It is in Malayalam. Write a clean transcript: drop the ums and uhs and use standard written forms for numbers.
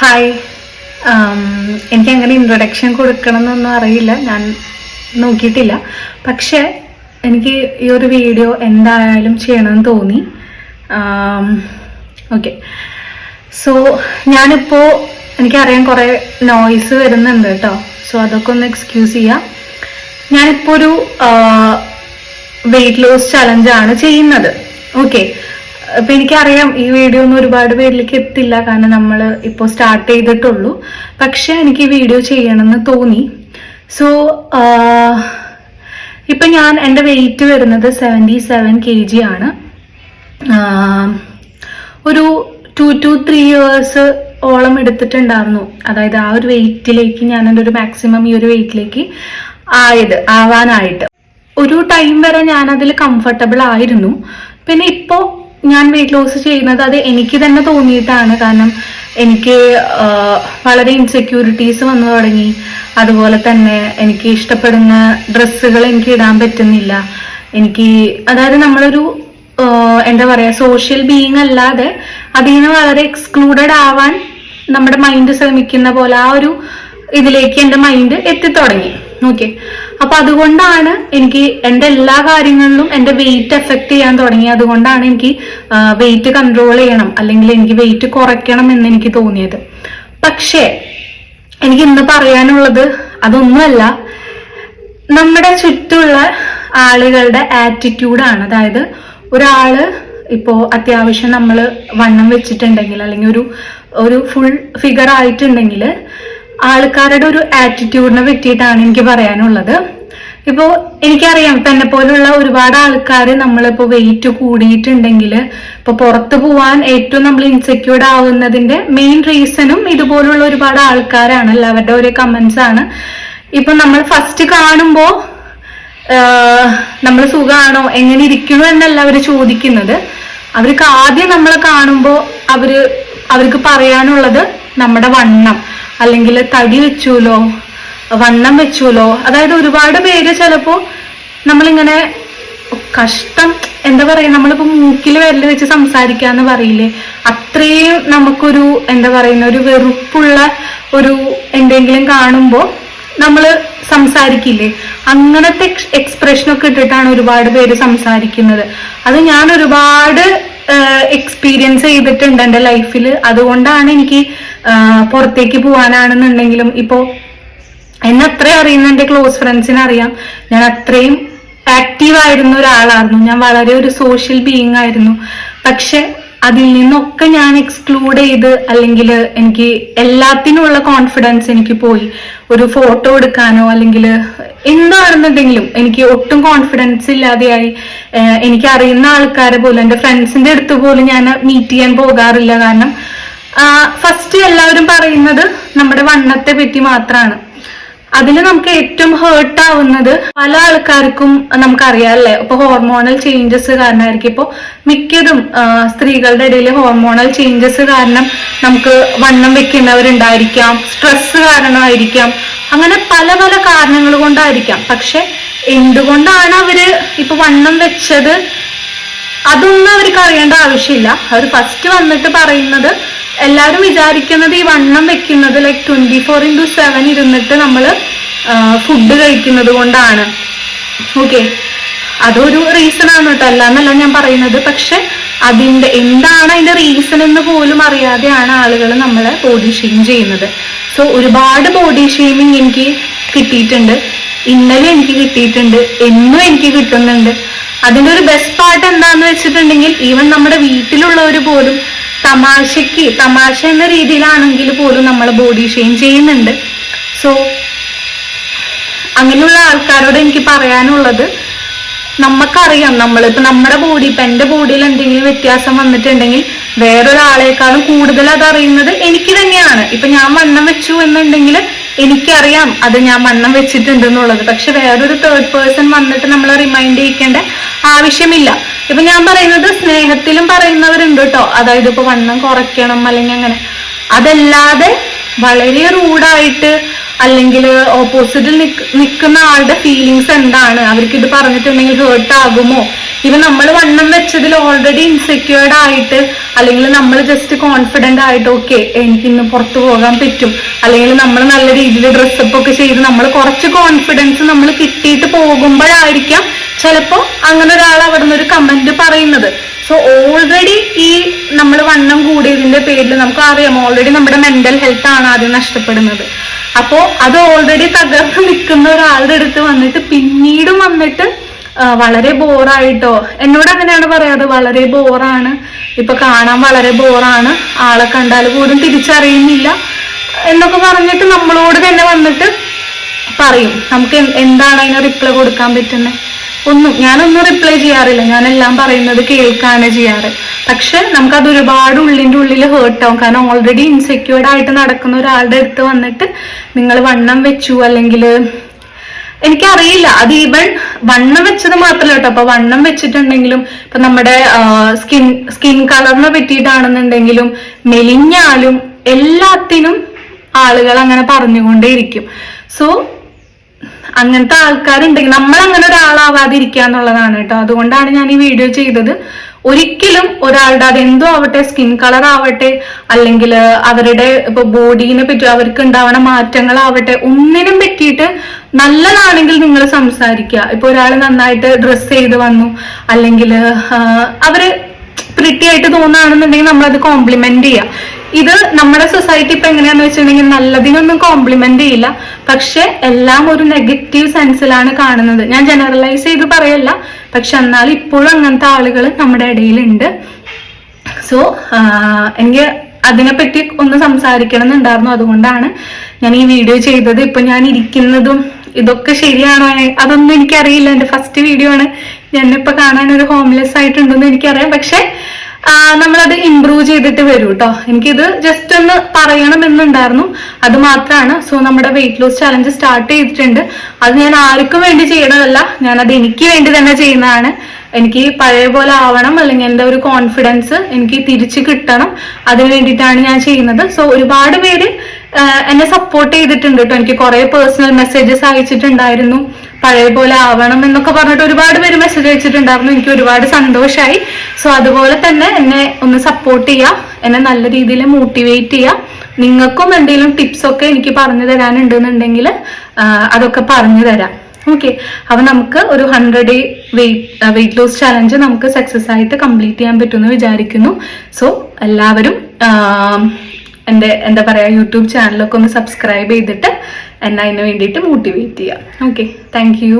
ഹായ്. എനിക്കങ്ങനെ ഇൻട്രൊഡക്ഷൻ കൊടുക്കണം എന്നൊന്നും അറിയില്ല, ഞാൻ നോക്കിയിട്ടില്ല. പക്ഷെ എനിക്ക് ഈ ഒരു വീഡിയോ എന്തായാലും ചെയ്യണമെന്ന് തോന്നി. ഓക്കെ, സോ ഞാനിപ്പോൾ എനിക്കറിയാം കുറേ നോയ്സ് വരുന്നുണ്ട് കേട്ടോ. സോ അതൊക്കെ ഒന്ന് എക്സ്ക്യൂസ് ചെയ്യാം. ഞാനിപ്പോൾ ഒരു വെയിറ്റ് ലോസ് ചലഞ്ചാണ് ചെയ്യുന്നത്. ഓക്കെ, അപ്പൊ എനിക്കറിയാം ഈ വീഡിയോ ഒന്നും ഒരുപാട് പേരിലേക്ക് എത്തില്ല, കാരണം നമ്മൾ ഇപ്പോൾ സ്റ്റാർട്ട് ചെയ്തിട്ടുള്ളൂ. പക്ഷെ എനിക്ക് ഈ വീഡിയോ ചെയ്യണമെന്ന് തോന്നി. സോ ഇപ്പൊ ഞാൻ എൻ്റെ വെയിറ്റ് വരുന്നത് 77 kg ആണ്. ഒരു 2 to 3 years ഓളം എടുത്തിട്ടുണ്ടായിരുന്നു. അതായത് ആ ഒരു വെയിറ്റിലേക്ക് ഞാൻ എൻ്റെ ഒരു മാക്സിമം ഈ ഒരു വെയിറ്റിലേക്ക് ആവാനായിട്ട് ഒരു ടൈം വരെ ഞാൻ അതിൽ കംഫർട്ടബിൾ ആയിരുന്നു. പിന്നെ ഇപ്പോൾ ഞാൻ വെയിറ്റ് ലോസ് ചെയ്യുന്നത് അത് എനിക്ക് തന്നെ തോന്നിയിട്ടാണ്. കാരണം എനിക്ക് വളരെ ഇൻസെക്യൂരിറ്റീസ് വന്നു തുടങ്ങി. അതുപോലെ തന്നെ എനിക്ക് ഇഷ്ടപ്പെടുന്ന ഡ്രസ്സുകൾ എനിക്ക് ഇടാൻ പറ്റുന്നില്ല. അതായത് നമ്മളൊരു എന്താ പറയാ, സോഷ്യൽ ബീയിങ് അല്ലാതെ അതിൽ നിന്ന് വളരെ എക്സ്ക്ലൂഡഡ് ആവാൻ നമ്മുടെ മൈൻഡ് ശ്രമിക്കുന്ന പോലെ ആ ഒരു ഇതിലേക്ക് എൻ്റെ മൈൻഡ് എത്തിത്തുടങ്ങി. ഓക്കെ, അപ്പൊ അതുകൊണ്ടാണ് എനിക്ക് എൻ്റെ എല്ലാ കാര്യങ്ങളിലും എൻ്റെ വെയിറ്റ് എഫക്ട് ചെയ്യാൻ തുടങ്ങി. അതുകൊണ്ടാണ് എനിക്ക് വെയിറ്റ് കൺട്രോൾ ചെയ്യണം, അല്ലെങ്കിൽ എനിക്ക് വെയിറ്റ് കുറയ്ക്കണം എന്ന് എനിക്ക് തോന്നിയത്. പക്ഷേ എനിക്ക് ഇന്ന് പറയാനുള്ളത് അതൊന്നുമല്ല, നമ്മുടെ ചുറ്റുമുള്ള ആളുകളുടെ ആറ്റിറ്റ്യൂഡാണ്. അതായത് ഒരാള് ഇപ്പോ അത്യാവശ്യം നമ്മൾ വണ്ണം വെച്ചിട്ടുണ്ടെങ്കിൽ, അല്ലെങ്കിൽ ഒരു ഫുൾ ഫിഗർ ആയിട്ടുണ്ടെങ്കിൽ ആൾക്കാരുടെ ഒരു ആറ്റിറ്റ്യൂഡിനെ പറ്റിയിട്ടാണ് എനിക്ക് പറയാനുള്ളത്. ഇപ്പോൾ എനിക്കറിയാം, ഇപ്പൊ എന്നെ പോലുള്ള ഒരുപാട് ആൾക്കാർ നമ്മളിപ്പോ വെയിറ്റ് കൂടിയിട്ടുണ്ടെങ്കിൽ ഇപ്പൊ പുറത്തു പോവാൻ ഏറ്റവും നമ്മൾ ഇൻസെക്യൂർഡ് ആവുന്നതിന്റെ മെയിൻ റീസണും ഇതുപോലുള്ള ഒരുപാട് ആൾക്കാരാണ്. എല്ലാവരുടെ ഒരു കമന്റ്സ് ആണ്. ഇപ്പൊ നമ്മൾ ഫസ്റ്റ് കാണുമ്പോ നമ്മൾ സുഖമാണോ, എങ്ങനെ ഇരിക്കണോ എന്നല്ല അവർ ചോദിക്കുന്നത്. അവർക്ക് ആദ്യം നമ്മളെ കാണുമ്പോൾ അവർക്ക് പറയാനുള്ളത് നമ്മുടെ വണ്ണം, അല്ലെങ്കിൽ തടി വെച്ചൂലോ, വണ്ണം വെച്ചൂലോ. അതായത് ഒരുപാട് പേര് ചിലപ്പോ നമ്മളിങ്ങനെ കഷ്ടം, എന്താ പറയാ, നമ്മളിപ്പോ മൂക്കിൽ വിരല് വെച്ച് സംസാരിക്കാന്ന് പറയില്ലേ, അത്രയും നമുക്കൊരു എന്താ പറയുന്ന ഒരു വെറുപ്പുള്ള ഒരു എന്തെങ്കിലും കാണുമ്പോ നമ്മള് സംസാരിക്കില്ലേ, അങ്ങനത്തെ എക്സ്പ്രഷനൊക്കെ ഇട്ടിട്ടാണ് ഒരുപാട് പേര് സംസാരിക്കുന്നത്. അത് ഞാൻ ഒരുപാട് എക്സ്പീരിയൻസ് ചെയ്തിട്ടുണ്ട് എൻ്റെ ലൈഫിൽ. അതുകൊണ്ടാണ് എനിക്ക് പുറത്തേക്ക് പോകാനാണെന്നുണ്ടെങ്കിലും, ഇപ്പോ എന്നെ അത്രയും അറിയുന്ന എൻ്റെ ക്ലോസ് ഫ്രണ്ട്സിനെ അറിയാം, ഞാൻ അത്രയും ആക്റ്റീവ് ആയിരുന്ന ഒരാളായിരുന്നു. ഞാൻ വളരെ ഒരു സോഷ്യൽ ബീയിങ് ആയിരുന്നു. പക്ഷെ അതിൽ നിന്നൊക്കെ ഞാൻ എക്സ്ക്ലൂഡ് ചെയ്ത്, അല്ലെങ്കിൽ എനിക്ക് എല്ലാത്തിനുള്ള കോൺഫിഡൻസ് എനിക്ക് പോയി. ഒരു ഫോട്ടോ എടുക്കാനോ അല്ലെങ്കിൽ എന്താണെന്നുണ്ടെങ്കിലും എനിക്ക് ഒട്ടും കോൺഫിഡൻസ് ഇല്ലാതെയായി. എനിക്ക് അറിയുന്ന ആൾക്കാരെ പോലും, എൻ്റെ ഫ്രണ്ട്സിന്റെ അടുത്ത് പോലും ഞാൻ മീറ്റ് ചെയ്യാൻ പോകാറില്ല. കാരണം ഫസ്റ്റ് എല്ലാവരും പറയുന്നത് നമ്മുടെ വണ്ണത്തെ പറ്റി മാത്രമാണ്. അതിൽ നമുക്ക് ഏറ്റവും ഹേർട്ട് ആവുന്നത് പല ആൾക്കാർക്കും നമുക്കറിയാം അല്ലേ. ഇപ്പൊ ഹോർമോണൽ ചേഞ്ചസ് കാരണമായിരിക്കും. ഇപ്പൊ മിക്കതും സ്ത്രീകളുടെ ഇടയിൽ ഹോർമോണൽ ചേഞ്ചസ് കാരണം നമുക്ക് വണ്ണം വെക്കുന്നവരുണ്ടായിരിക്കാം, സ്ട്രെസ് കാരണമായിരിക്കാം, അങ്ങനെ പല പല കാരണങ്ങൾ കൊണ്ടായിരിക്കാം. പക്ഷെ എന്തുകൊണ്ടാണ് അവര് ഇപ്പൊ വണ്ണം വെച്ചത്, അതൊന്നും അവർക്ക് അറിയേണ്ട ആവശ്യമില്ല. അവർ ഫസ്റ്റ് വന്നിട്ട് പറയുന്നത്, എല്ലാവരും വിചാരിക്കുന്നത് ഈ വണ്ണം വെക്കുന്നത് ലൈക്ക് 24/7 ഇരുന്നിട്ട് നമ്മൾ ഫുഡ് കഴിക്കുന്നത് കൊണ്ടാണ്. ഓക്കെ, അതൊരു റീസൺ ആണ് കേട്ടോ, അല്ലാന്നല്ല ഞാൻ പറയുന്നത്. പക്ഷെ എന്താണ് അതിന്റെ റീസൺ എന്ന് പോലും അറിയാതെയാണ് ആളുകൾ നമ്മളെ ബോഡി ഷെയിം ചെയ്യുന്നത്. സോ ഒരുപാട് ബോഡി ഷെയിമിങ് എനിക്ക് കിട്ടിയിട്ടുണ്ട്. ഇന്നലെ എനിക്ക് കിട്ടിയിട്ടുണ്ട്, എന്നും എനിക്ക് കിട്ടുന്നുണ്ട്. അതിന്റെ ഒരു ബെസ്റ്റ് പാർട്ട് എന്താന്ന് വെച്ചിട്ടുണ്ടെങ്കിൽ, ഈവൻ നമ്മുടെ വീട്ടിലുള്ളവർ പോലും തമാശ എന്ന രീതിയിലാണെങ്കിൽ പോലും നമ്മൾ ബോഡി ഷെയിം ചെയ്യുന്നുണ്ട്. സോ അങ്ങനെയുള്ള ആൾക്കാരോട് എനിക്ക് പറയാനുള്ളത്, നമുക്കറിയാം നമ്മളിപ്പോ നമ്മുടെ ബോഡി, ഇപ്പൊ എന്റെ ബോഡിയിൽ എന്തെങ്കിലും വ്യത്യാസം വന്നിട്ടുണ്ടെങ്കിൽ വേറൊരാളെക്കാളും കൂടുതൽ അതറിയുന്നത് എനിക്ക് തന്നെയാണ്. ഇപ്പൊ ഞാൻ വണ്ണം വെച്ചു എന്നുണ്ടെങ്കിൽ എനിക്കറിയാം അത് ഞാൻ വണ്ണം വെച്ചിട്ടുണ്ട് എന്നുള്ളത്. പക്ഷെ വേറൊരു തേർഡ് പേഴ്സൺ വന്നിട്ട് നമ്മളെ റിമൈൻഡ് ചെയ്യിക്കേണ്ട ആവശ്യമില്ല. ഇപ്പൊ ഞാൻ പറയുന്നത് സ്നേഹത്തിലും പറയുന്നവരുണ്ട് കേട്ടോ, അതായത് ഇപ്പൊ വണ്ണം കുറയ്ക്കണം അല്ലെങ്കിൽ അങ്ങനെ. അതല്ലാതെ വളരെ റൂഡായിട്ട്, അല്ലെങ്കിൽ ഓപ്പോസിറ്റിൽ നിൽക്കുന്ന ആളുടെ ഫീലിങ്സ് എന്താണ്, അവർക്ക് ഇത് പറഞ്ഞിട്ടുണ്ടെങ്കിൽ ഹേർട്ട് ആകുമോ ഇവ നമ്മൾ വണ്ണം വെച്ചതിൽ ഓൾറെഡി ഇൻസെക്യൂർഡ് ആയിട്ട്, അല്ലെങ്കിൽ നമ്മൾ ജസ്റ്റ് കോൺഫിഡന്റ് ആയിട്ട് ഓക്കെ എനിക്ക് ഇന്ന് പുറത്തു പോകാൻ പറ്റും, അല്ലെങ്കിൽ നമ്മൾ നല്ല രീതിയിൽ ഡ്രസ്സപ്പ് ഒക്കെ ചെയ്ത് നമ്മൾ കുറച്ച് കോൺഫിഡൻസ് നമ്മൾ കിട്ടിയിട്ട് പോകുമ്പോഴായിരിക്കാം ചിലപ്പോൾ അങ്ങനെ ഒരാൾ അവിടെ നിന്ന് ഒരു കമന്റ് പറയുന്നത്. സോ ഓൾറെഡി ഈ നമ്മൾ വണ്ണം കൂടിയതിന്റെ പേരിൽ നമുക്ക് അറിയാം ഓൾറെഡി നമ്മുടെ മെന്റൽ ഹെൽത്ത് ആണ് ആദ്യം നഷ്ടപ്പെടുന്നത്. അപ്പോ അത് ഓൾറെഡി തകർന്ന് നിൽക്കുന്ന ഒരാളുടെ അടുത്ത് വന്നിട്ട് പിന്നീടും വന്നിട്ട് വളരെ ബോറായിട്ടോ, എന്നോട് അങ്ങനെയാണ് പറയാറ്, വളരെ ബോറാണ്, ഇപ്പൊ കാണാൻ വളരെ ബോറാണ്, ആളെ കണ്ടാൽ പോലും തിരിച്ചറിയുന്നില്ല എന്നൊക്കെ പറഞ്ഞിട്ട് നമ്മളോട് തന്നെ വന്നിട്ട് പറയും. നമുക്ക് എന്താണ് അതിന് റിപ്ലൈ കൊടുക്കാൻ പറ്റുന്നത്? ഞാനൊന്നും റിപ്ലൈ ചെയ്യാറില്ല, ഞാനെല്ലാം പറയുന്നത് കേൾക്കാണ് ചെയ്യാറ്. പക്ഷെ നമുക്കത് ഒരുപാട് ഉള്ളിൻ്റെ ഉള്ളിൽ ഹേർട്ടാവും. കാരണം ഓൾറെഡി ഇൻസെക്യൂർഡ് ആയിട്ട് നടക്കുന്ന ഒരാളുടെ അടുത്ത് വന്നിട്ട് നിങ്ങൾ വണ്ണം വെച്ചു, അല്ലെങ്കിൽ എനിക്കറിയില്ല, അത് ഈവൻ വണ്ണം വെച്ചത് മാത്രമല്ല കേട്ടോ. അപ്പൊ വണ്ണം വെച്ചിട്ടുണ്ടെങ്കിലും ഇപ്പൊ നമ്മുടെ സ്കിൻ കളറിനെ പറ്റിയിട്ടാണെന്നുണ്ടെങ്കിലും മെലിഞ്ഞാലും എല്ലാത്തിനും ആളുകൾ അങ്ങനെ പറഞ്ഞുകൊണ്ടേയിരിക്കും. സോ അങ്ങനത്തെ ആൾക്കാരുണ്ടെങ്കിൽ നമ്മൾ അങ്ങനെ ഒരാളാവാതിരിക്കുക എന്നുള്ളതാണ് കേട്ടോ. അതുകൊണ്ടാണ് ഞാൻ ഈ വീഡിയോ ചെയ്തത്. ഒരിക്കലും ഒരാളുടെ അതെന്തോ ആവട്ടെ, സ്കിൻ കളർ ആവട്ടെ, അല്ലെങ്കിൽ അവരുടെ ഇപ്പൊ ബോഡീനെ പറ്റി അവർക്ക് ഉണ്ടാവണ മാറ്റങ്ങളാവട്ടെ, ഒന്നിനും പറ്റിയിട്ട് നല്ലതാണെങ്കിൽ നിങ്ങൾ സംസാരിക്കുക. ഇപ്പൊ ഒരാൾ നന്നായിട്ട് ഡ്രസ് ചെയ്ത് വന്നു, അല്ലെങ്കിൽ അവര് പ്രിറ്റി ആയിട്ട് തോന്നുകയാണെന്നുണ്ടെങ്കിൽ നമ്മളത് കോംപ്ലിമെന്റ് ചെയ്യുക. ഇത് നമ്മുടെ സൊസൈറ്റി ഇപ്പൊ എങ്ങനെയാന്ന് വെച്ചിട്ടുണ്ടെങ്കിൽ നല്ലതിനൊന്നും കോംപ്ലിമെന്റ് ചെയ്യില്ല, പക്ഷെ എല്ലാം ഒരു നെഗറ്റീവ് സെൻസിലാണ് കാണുന്നത്. ഞാൻ ജനറലൈസ് ചെയ്ത് പറയല്ല, പക്ഷെ എന്നാൽ ഇപ്പോഴും അങ്ങനത്തെ ആളുകൾ നമ്മുടെ ഇടയിലുണ്ട്. സോ എനിക്ക് അതിനെപ്പറ്റി ഒന്ന് സംസാരിക്കണം എന്നുണ്ടായിരുന്നു. അതുകൊണ്ടാണ് ഞാൻ ഈ വീഡിയോ ചെയ്തത്. ഇപ്പൊ ഞാൻ ഇരിക്കുന്നതും ഇതൊക്കെ ശരിയാണോ അതൊന്നും എനിക്കറിയില്ല. എന്റെ ഫസ്റ്റ് വീഡിയോ ആണ്. ഞാനിപ്പോ കാണാൻ ഒരു ഹോംലെസ് ആയിട്ടുണ്ടെന്ന് എനിക്കറിയാം, പക്ഷെ നമ്മളത് ഇംപ്രൂവ് ചെയ്തിട്ട് വരും കേട്ടോ. എനിക്കിത് ജസ്റ്റ് ഒന്ന് പറയണമെന്നുണ്ടായിരുന്നു, അത് മാത്രമാണ്. സോ നമ്മുടെ വെയിറ്റ് ലോസ് ചാലഞ്ച് സ്റ്റാർട്ട് ചെയ്തിട്ടുണ്ട്. അത് ഞാൻ ആർക്കും വേണ്ടി ചെയ്യണതല്ല, ഞാനത് എനിക്ക് വേണ്ടി തന്നെ ചെയ്യുന്നതാണ്. എനിക്ക് പഴയ പോലെ ആവണം, അല്ലെങ്കിൽ എൻ്റെ ഒരു കോൺഫിഡൻസ് എനിക്ക് തിരിച്ചു കിട്ടണം, അതിന് വേണ്ടിയിട്ടാണ് ഞാൻ ചെയ്യുന്നത്. സോ ഒരുപാട് പേര് എന്നെ സപ്പോർട്ട് ചെയ്തിട്ടുണ്ട് കേട്ടോ. എനിക്ക് കുറെ പേഴ്സണൽ മെസ്സേജസ് അയച്ചിട്ടുണ്ടായിരുന്നു, പഴയ പോലെ ആവണം എന്നൊക്കെ പറഞ്ഞിട്ട് ഒരുപാട് പേര് മെസ്സേജ് അയച്ചിട്ടുണ്ടായിരുന്നു. എനിക്ക് ഒരുപാട് സന്തോഷമായി. സോ അതുപോലെ തന്നെ എന്നെ ഒന്ന് സപ്പോർട്ട് ചെയ്യുക, എന്നെ നല്ല രീതിയിൽ മോട്ടിവേറ്റ് ചെയ്യുക. നിങ്ങൾക്കും എന്തെങ്കിലും ടിപ്സ് ഒക്കെ എനിക്ക് പറഞ്ഞു തരാനുണ്ടെന്നുണ്ടെങ്കിൽ അതൊക്കെ പറഞ്ഞു തരാം. ഓക്കെ, അപ്പൊ നമുക്ക് ഒരു 100 ഡേ വെയിറ്റ് ലോസ് ചാലഞ്ച് നമുക്ക് സക്സസ് ആയിട്ട് കംപ്ലീറ്റ് ചെയ്യാൻ പറ്റുമെന്ന് വിചാരിക്കുന്നു. സോ എല്ലാവരും എൻ്റെ എന്താ പറയാ യൂട്യൂബ് ചാനലൊക്കെ ഒന്ന് സബ്സ്ക്രൈബ് ചെയ്തിട്ട് എന്നെ അതിന് വേണ്ടിയിട്ട് മോട്ടിവേറ്റ് ചെയ്യാം. Okay, thank you.